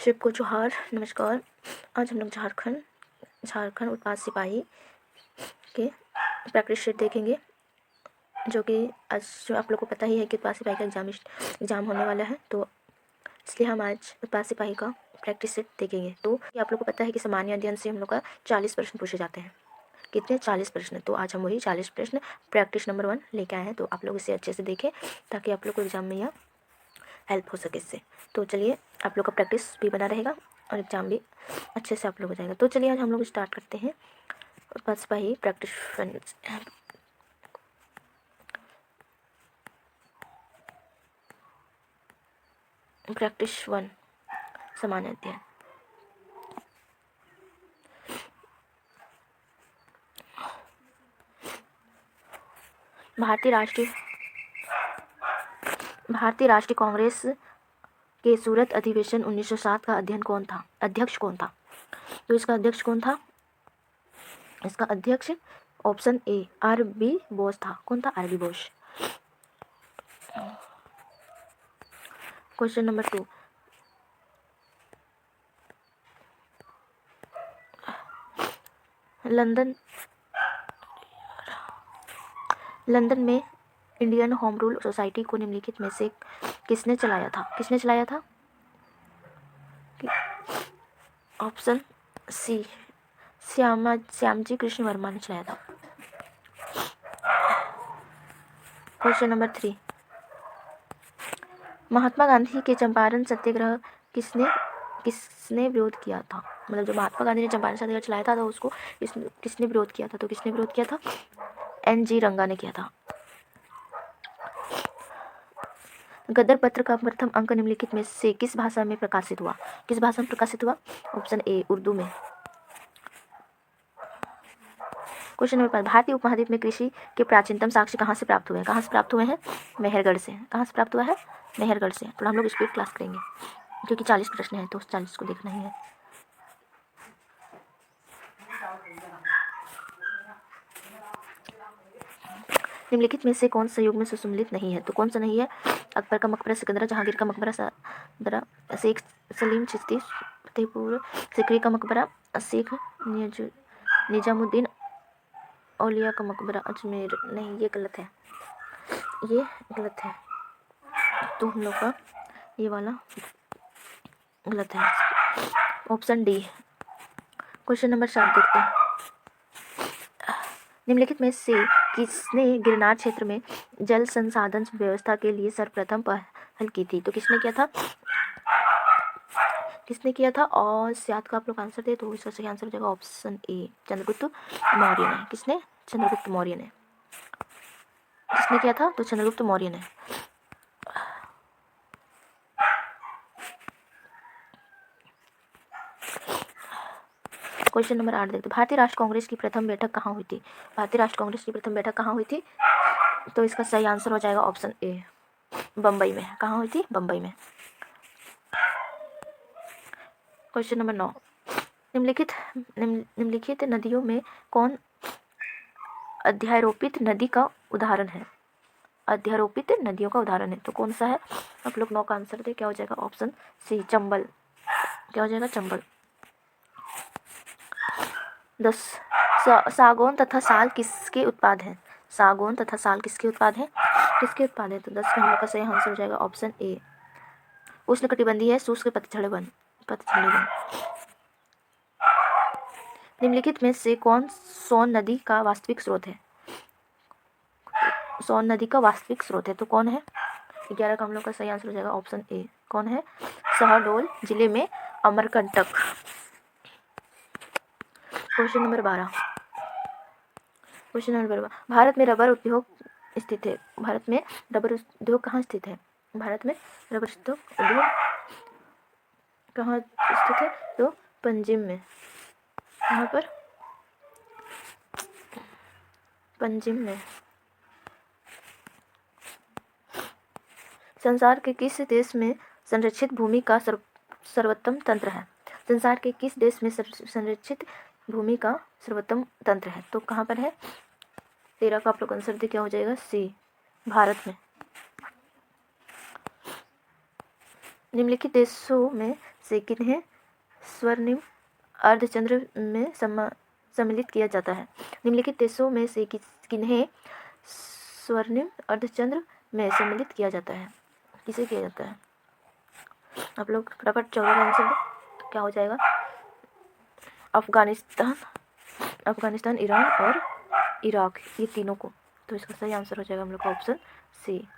सबको जोहार, नमस्कार। आज हम लोग झारखंड उत्पाद सिपाही के प्रैक्टिस शीट देखेंगे, जो कि आज जो आप लोग को पता ही है कि उत्पाद सिपाही का एग्ज़ाम होने वाला है, तो इसलिए हम आज उत्पाद सिपाही का प्रैक्टिस सेट देखेंगे। तो ये आप लोग को पता है कि सामान्य अध्ययन से हम लोग का 40 प्रश्न पूछे जाते हैं। कितने? 40 प्रश्न। तो आज हम वही 40 प्रश्न प्रैक्टिस नंबर 1 लेके आए हैं। तो आप लोग इसे अच्छे से देखें ताकि आप लोग को एग्ज़ाम में यह हेल्प हो सके इससे। तो चलिए, आप लोग का प्रैक्टिस भी बना रहेगा और एग्ज़ाम भी अच्छे से आप लोग हो जाएगा। तो चलिए आज हम लोग स्टार्ट करते हैं उत्पाद सिपाही प्रैक्टिस प्रैक्टिस 1 सामान्य अध्ययन। भारतीय राष्ट्रीय कांग्रेस के सूरत अधिवेशन 1907 का अध्यक्ष कौन था? तो इसका अध्यक्ष कौन था? इसका अध्यक्ष ऑप्शन ए आर.बी. बोस था। कौन था? RB. Bose. Question number 2, London में इंडियन होम रूल सोसाइटी को निम्नलिखित में से किसने चलाया था? ऑप्शन सी श्यामजी कृष्ण वर्मा ने चलाया था। क्वेश्चन नंबर 3, महात्मा गांधी के चंपारण सत्याग्रह किसने विरोध किया था? मतलब जो महात्मा गांधी ने चंपारण सत्याग्रह चलाया था तो उसको किसने विरोध किया था? तो किसने विरोध किया था? एन.जी. रंगा ने किया था। गदर पत्र का प्रथम अंक निम्नलिखित में से किस भाषा में प्रकाशित हुआ? ऑप्शन ए उर्दू में। क्वेश्चन नंबर 5, भारतीय उपमहाद्वीप में कृषि के प्राचीनतम साक्ष्य कहाँ से प्राप्त हुए हैं? मेहरगढ़ से। कहाँ से प्राप्त हुआ है? मेहरगढ़ से। तो हम लोग स्पीड क्लास करेंगे क्योंकि 40 प्रश्न है तो उस 40 को देखना ही है। निम्नलिखित में से कौन सा युग में सुसम्मिलित नहीं है? तो कौन सा नहीं है? अकबर का मकबरा, सिकंदरा जहांगीर का मकबरा, शेख सलीम चिश्ती फतेहपुर सिकरी का मकबरा, शेख निजामुद्दीन औलिया का मकबरा अजमेर। नहीं, ये गलत है। तो हम लोग का ये वाला गलत है। Option D. क्वेश्चन नंबर 7 देखते हैं। निम्नलिखित में से किसने गिरनार क्षेत्र में जल संसाधन व्यवस्था के लिए सर्वप्रथम पहल की थी? तो किसने किया था? और शायद का आप लोग आंसर दे तो इसका सही आंसर हो जाएगा ऑप्शन ए चंद्रगुप्त मौर्य ने। किसने? चंद्रगुप्त मौर्य ने। किसने किया था? तो चंद्रगुप्त मौर्य ने। क्वेश्चन नंबर 8 देखते हैं। भारतीय राष्ट्रीय कांग्रेस की प्रथम बैठक कहाँ हुई थी? तो इसका सही आंसर हो जाएगा ऑप्शन ए बम्बई में। कहाँ हुई थी? बम्बई में। क्वेश्चन नंबर 9, निम्नलिखित नदियों में कौन अध्यारोपित नदी का उदाहरण है? अध्यारोपित नदियों का उदाहरण है तो कौन सा है? आप लोग 9 का आंसर दे। क्या हो जाएगा? Option C Chambal. क्या हो जाएगा? चंबल। 10, सागौन तथा साल किसके उत्पाद हैं? तो 10 का हम लोग का सही आंसर हो जाएगा ऑप्शन ए उष्णकटिबंधीय है शुष्क पतझड़ वन। निम्नलिखित में से कौन सोन नदी का वास्तविक स्रोत है? तो कौन है? 11 का हम लोग का सही आंसर हो जाएगा ऑप्शन ए। कौन है? शहडोल जिले में अमरकंटक। क्वेश्चन नंबर 12, भारत में रबर उद्योग स्थित है। भारत में रबर उद्योग कहाँ स्थित है? तो पंजिम में। कहाँ पर? पंजिम में। संसार के किस देश में संरक्षित भूमि का सर्वोत्तम तंत्र है? संसार के किस देश में संरक्षित भूमि का सर्वोत्तम तंत्र है? तो कहाँ पर है? 13 का आप लोग आंसर दे। क्या हो जाएगा? सी भारत में। निम्नलिखित देशों में से किन्हें स्वर्णिम अर्धचंद्र में सम्मिलित किया जाता है? निम्नलिखित देशों में से किन्हें स्वर्णिम अर्धचंद्र में सम्मिलित किया जाता है? किसे किया जाता है? आप लोग फटाफट 14 का आंसर दो। क्या हो जाएगा? अफगानिस्तान, ईरान और इराक, ये तीनों को। तो इसका सही आंसर हो जाएगा हम लोग का ऑप्शन सी।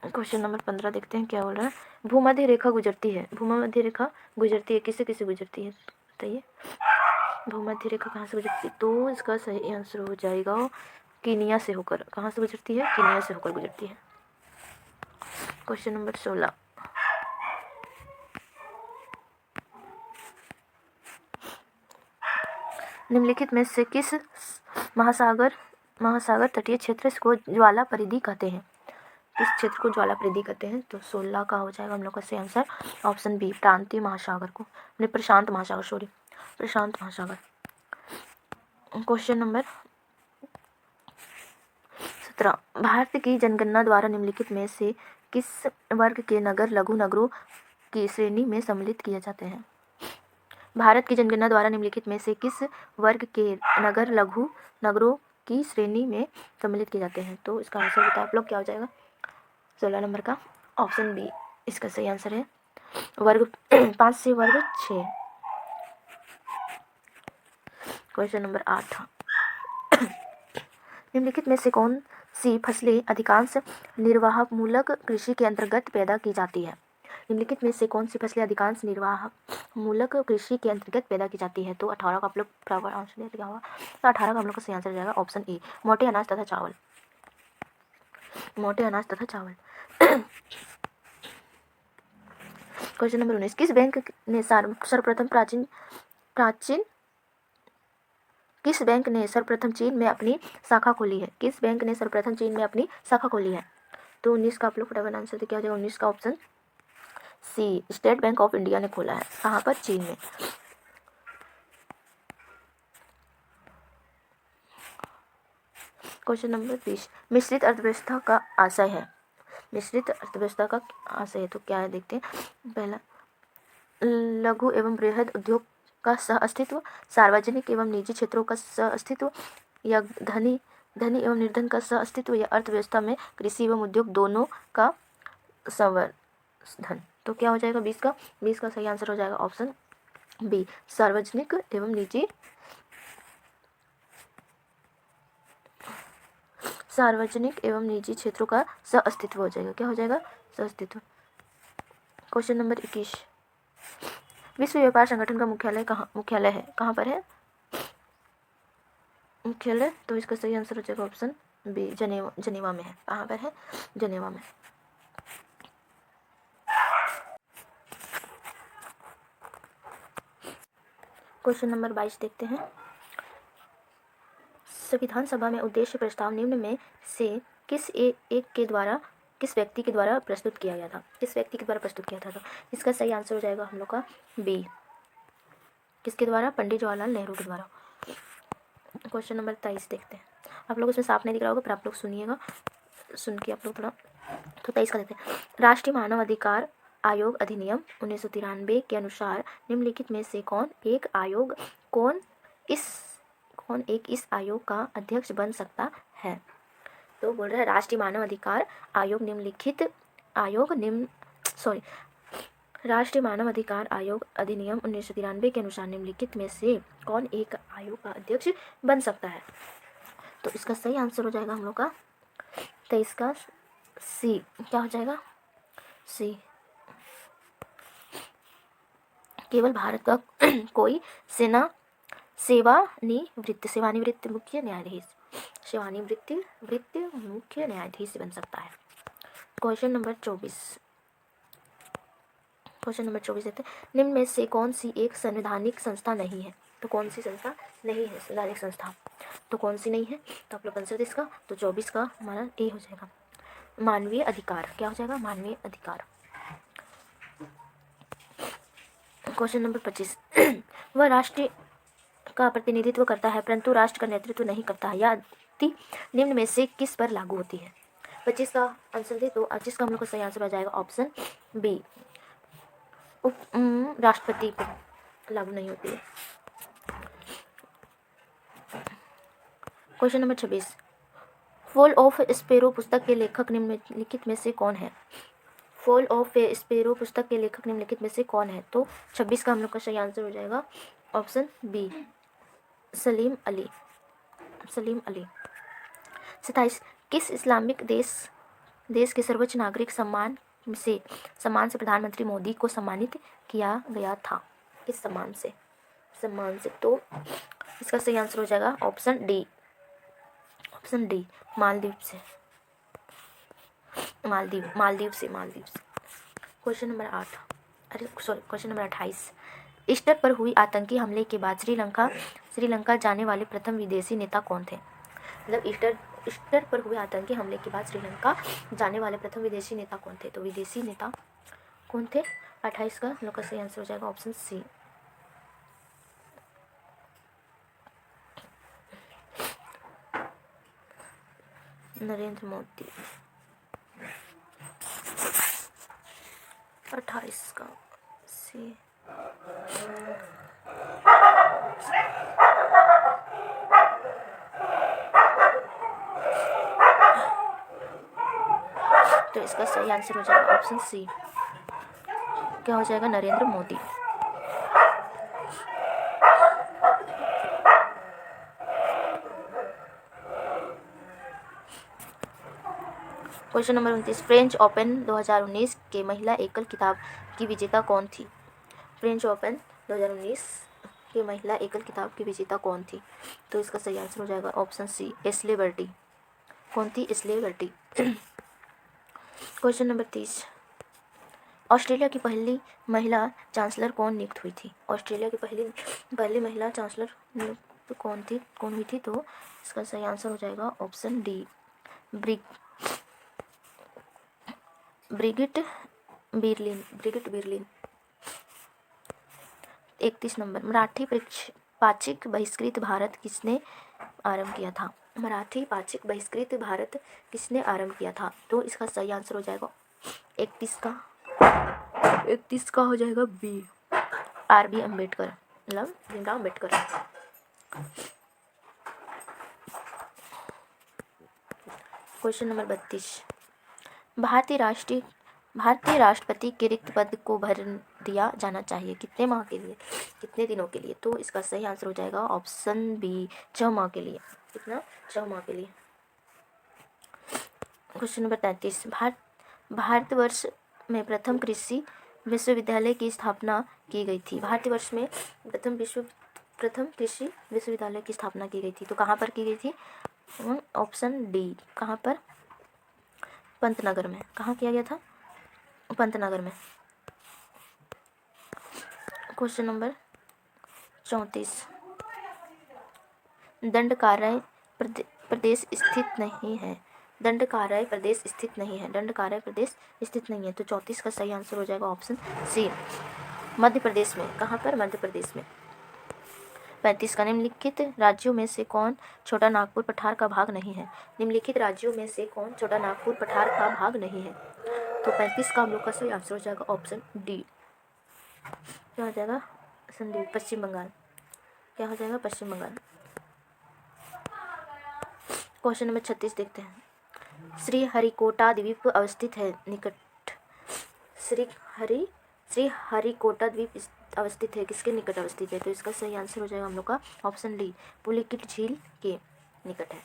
क्वेश्चन नंबर 15 देखते हैं क्या बोल रहा है। भूमध्य रेखा गुजरती है, भूमध्य रेखा गुजरती है, किसे किसे गुजरती है बताइए? भूमध्य रेखा कहाँ से गुजरती है? तो इसका सही आंसर हो जाएगा कीनिया से होकर। कहाँ से गुजरती है? कीनिया से होकर गुजरती है। क्वेश्चन नंबर 16, निम्नलिखित में से किस महासागर तटीय क्षेत्र को ज्वाला परिधि कहते हैं? किस क्षेत्र को ज्वाला परिधि कहते हैं? तो 16 का हो जाएगा हम लोग का सही आंसर ऑप्शन बी, प्रांतीय महासागर को, प्रशांत महासागर। क्वेश्चन नंबर 17, भारत की जनगणना द्वारा निम्नलिखित में से किस वर्ग के नगर लघु नगरों की श्रेणी में सम्मिलित किए जाते हैं? भारत की जनगणना द्वारा निम्नलिखित में से किस वर्ग के नगर लघु नगरों की श्रेणी में सम्मिलित किए जाते हैं? तो इसका आंसर बताएं आप लोग, क्या हो जाएगा? 16 नंबर का ऑप्शन बी इसका सही आंसर है, वर्ग 5 से वर्ग 6। क्वेश्चन नंबर 8, निम्नलिखित में से कौन सी फसलें अधिकांश निर्वाहमूलक कृषि के अंतर्गत पैदा की जाती है? निम्नलिखित में से कौन सी फसलें अधिकांश निर्वाहमूलक कृषि के अंतर्गत पैदा की जाती है? तो 18 का आप लोग बराबर आंसर दिया होगा। तो 18 का हम लोग का सही आंसर जाएगा ऑप्शन ए, मोटे अनाज तथा चावल। क्वेश्चन नंबर 19, किस बैंक ने सर्वप्रथम चीन में अपनी शाखा खोली है? किस बैंक ने सर्वप्रथम चीन में अपनी शाखा खोली है? तो 19 का आप लोग फटाफट आंसर क्या हो जाएगा? 19 का option C, State Bank of India ने खोला है। कहाँ पर? चीन में। क्वेश्चन नंबर 20, मिश्रित अर्थव्यवस्था का आशय है। मिश्रित अर्थव्यवस्था का आशय है तो क्या है देखते हैं। पहला, लघु एवं बृहद उद्योग का सह अस्तित्व, सार्वजनिक एवं निजी क्षेत्रों का सह अस्तित्व, या धनी एवं निर्धन का सह अस्तित्व, या अर्थव्यवस्था में कृषि एवं उद्योग दोनों का संवर्धन। तो क्या हो जाएगा 20 का सही आंसर हो जाएगा ऑप्शन बी, सार्वजनिक एवं निजी क्षेत्रों का सह अस्तित्व हो जाएगा। क्या हो जाएगा? सह अस्तित्व। क्वेश्चन नंबर 21, विश्व व्यापार संगठन का मुख्यालय कहाँ पर है? मुख्यालय, तो इसका सही आंसर हो जाएगा ऑप्शन बी, जनेवा में है। कहाँ पर है? जनेवा में। क्वेश्चन नंबर 22 देखते हैं। संविधान सभा में उद्देश्य प्रस्ताव निम्न में से किस व्यक्ति के द्वारा प्रस्तुत किया गया था? किस व्यक्ति के द्वारा प्रस्तुत किया था? तो इसका सही आंसर हो जाएगा हम लोग का बी, किसके द्वारा? पंडित जवाहरलाल नेहरू के द्वारा। क्वेश्चन नंबर 23 देखते हैं। आप लोग उसमें साफ नहीं दिख रहा होगा पर आप लोग सुनिएगा, सुन के आप लोग थोड़ा। तो 23 का देते हैं। राष्ट्रीय मानव अधिकार आयोग अधिनियम 1993 के अनुसार निम्नलिखित में से कौन एक इस आयोग का अध्यक्ष बन सकता है? तो बोल रहा है राष्ट्रीय मानव अधिकार आयोग राष्ट्रीय मानव अधिकार आयोग अधिनियम 1993 के अनुसार निम्नलिखित में से कौन एक आयोग का अध्यक्ष बन सकता है? तो इसका सही आंसर हो जाएगा हम लोग का 23 का सी। क्या हो जाएगा? सी, केवल भारत का कोई सेवानिवृत्त मुख्य न्यायाधीश बन सकता है। क्वेश्चन नंबर 24 देते हैं। निम्न में से कौन सी एक संवैधानिक संस्था नहीं है? तो कौन सी संस्था नहीं है संवैधानिक संस्था? तो कौन सी नहीं है? तो आप लोग आंसर दे इसका। तो 24 का हमारा ए हो जाएगा, मानवीय अधिकार। क्या हो जाएगा? मानवीय अधिकार। क्वेश्चन नंबर 25 वह राष्ट्र का प्रतिनिधित्व करता है परंतु राष्ट्र का नेतृत्व नहीं करता है, यह निम्न में से किस पर लागू होती है? 25 का आंसर दे तो 25 का हम लोग का सही आंसर हो जाएगा ऑप्शन बी, राष्ट्रपति पर लागू नहीं होती है। Question number 26, fall of sparrow पुस्तक के लेखक निम्नलिखित में से कौन है? फॉल ऑफ स्पैरो पुस्तक के लेखक निम्नलिखित में से कौन है? तो 26 का हम लोग का सही आंसर हो जाएगा ऑप्शन बी, सलीम अली। 27, किस इस्लामिक देश के सर्वोच्च नागरिक सम्मान से प्रधानमंत्री मोदी को सम्मानित किया गया था? किस सम्मान से? तो इसका सही आंसर हो जाएगा ऑप्शन डी, मालदीव से। क्वेश्चन नंबर 28, ईस्टर पर हुई आतंकी हमले के बाद श्रीलंका जाने वाले प्रथम विदेशी नेता कौन थे? मतलब ईस्टर पर हुए आतंकी हमले के बाद श्रीलंका जाने वाले प्रथम विदेशी नेता कौन थे? तो विदेशी नेता कौन थे? 28 का लोग का सही आंसर हो जाएगा ऑप्शन सी, नरेंद्र मोदी। 28 का सी। तो इसका सही आंसर हो जाएगा ऑप्शन सी, क्या हो जाएगा? Narendra Modi. Question number 29, French open 2019 के महिला एकल खिताब की विजेता कौन थी? फ्रेंच ओपन 2019 के महिला एकल खिताब की विजेता कौन थी? तो इसका सही आंसर हो जाएगा ऑप्शन सी, एशले बर्टी। कौन थी? Ashleigh Barty. Question number 30, Australia की पहली महिला चांसलर कौन नियुक्त हुई थी? ऑस्ट्रेलिया की पहली महिला चांसलर नियुक्त कौन हुई थी? तो इसका सही आंसर हो जाएगा ऑप्शन डी, ब्रिगिट बिरलिन। 31 नंबर, मराठी पाक्षिक बहिष्कृत भारत किसने आरंभ किया था? मराठी पाक्षिक बहिष्कृत भारत किसने आरंभ किया था? तो इसका सही आंसर हो जाएगा 31 का हो जाएगा बी, आर.बी. अम्बेडकर, मतलब भीमराव अम्बेडकर। क्वेश्चन नंबर 32, भारतीय राष्ट्रपति के रिक्त पद को भर दिया जाना चाहिए कितने माह के लिए, कितने दिनों के लिए? तो इसका सही आंसर हो जाएगा ऑप्शन बी, 6 माह के लिए। कितना? 6 माह के लिए। क्वेश्चन नंबर 33, भारतवर्ष में प्रथम कृषि विश्वविद्यालय की स्थापना की गई थी? भारतवर्ष में प्रथम कृषि विश्वविद्यालय की स्थापना की गई थी, तो कहाँ पर की गई थी? ऑप्शन डी, कहाँ पर? पंतनगर में। कहाँ किया गया था? पंतनगर में। क्वेश्चन नंबर 34, दंडकारण्य प्रदेश स्थित नहीं है। दंडकारण्य प्रदेश स्थित नहीं है। तो 34 का सही आंसर हो जाएगा ऑप्शन सी, मध्य प्रदेश में। कहाँ पर? मध्य प्रदेश में। 35 का, निम्नलिखित राज्यों में से कौन छोटा नागपुर पठार का भाग नहीं है? निम्नलिखित राज्यों में से कौन छोटा नागपुर पठार का भाग नहीं है? तो 35 का हम लोग का सही आंसर हो जाएगा ऑप्शन डी, क्या हो जाएगा? संदीप, पश्चिम बंगाल। क्या हो जाएगा? पश्चिम बंगाल। क्वेश्चन नंबर 36 देखते हैं, श्रीहरिकोटा द्वीप अवस्थित है निकट। श्रीहरिकोटा द्वीप अवस्थित है किसके निकट अवस्थित है? तो इसका सही आंसर हो जाएगा हम लोग का ऑप्शन डी, पुलिकिट झील के निकट है।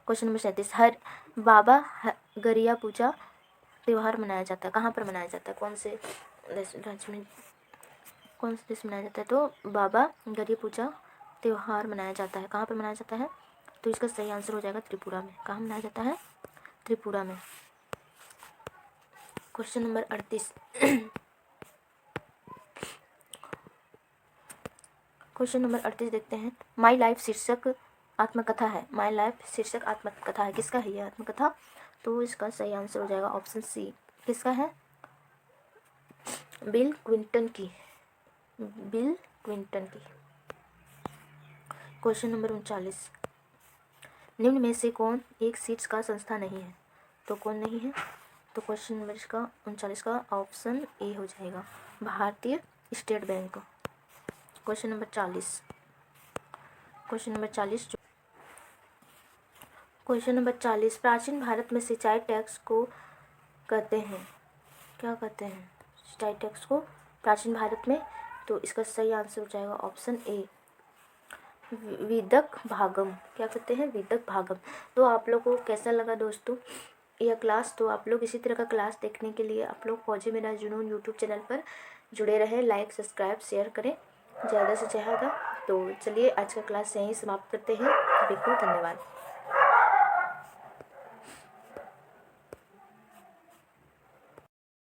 क्वेश्चन नंबर 37, बाबा गरिया पूजा त्यौहार मनाया जाता है, कहाँ पर मनाया जाता है? कौन से देश मनाया जाता है? तो बाबा गरिया पूजा त्यौहार मनाया जाता है, कहाँ पर मनाया जाता है? तो इसका सही आंसर हो जाएगा त्रिपुरा में। कहाँ मनाया जाता है? त्रिपुरा में। क्वेश्चन नंबर 38, क्वेश्चन नंबर 38 देखते हैं, माई लाइफ शीर्षक आत्मकथा है। माई लाइफ शीर्षक आत्मकथा है, किसका है ये आत्मकथा? तो इसका सही आंसर हो जाएगा ऑप्शन सी, किसका है? बिल क्लिंटन की। क्वेश्चन नंबर 39, निम्न में से कौन एक सीट्स का संस्था नहीं है? तो कौन नहीं है? तो क्वेश्चन नंबर इसका 39 का ऑप्शन ए हो जाएगा, भारतीय state bank. Question number 40। Question number 40 question number 40, प्राचीन भारत में सिंचाई टैक्स को कहते हैं, क्या कहते हैं सिंचाई टैक्स को प्राचीन भारत में? तो इसका सही आंसर हो जाएगा ऑप्शन ए, विदक भागम। क्या कहते हैं? विदक भागम। तो आप लोग को कैसा लगा दोस्तों यह क्लास? तो आप लोग इसी तरह का क्लास देखने के लिए आप लोग फौजी मेरा जुनून यूट्यूब चैनल पर जुड़े रहें, लाइक सब्सक्राइब शेयर करें ज़्यादा से ज़्यादा। तो चलिए आज का क्लास यहीं समाप्त करते हैं। सभी को धन्यवाद।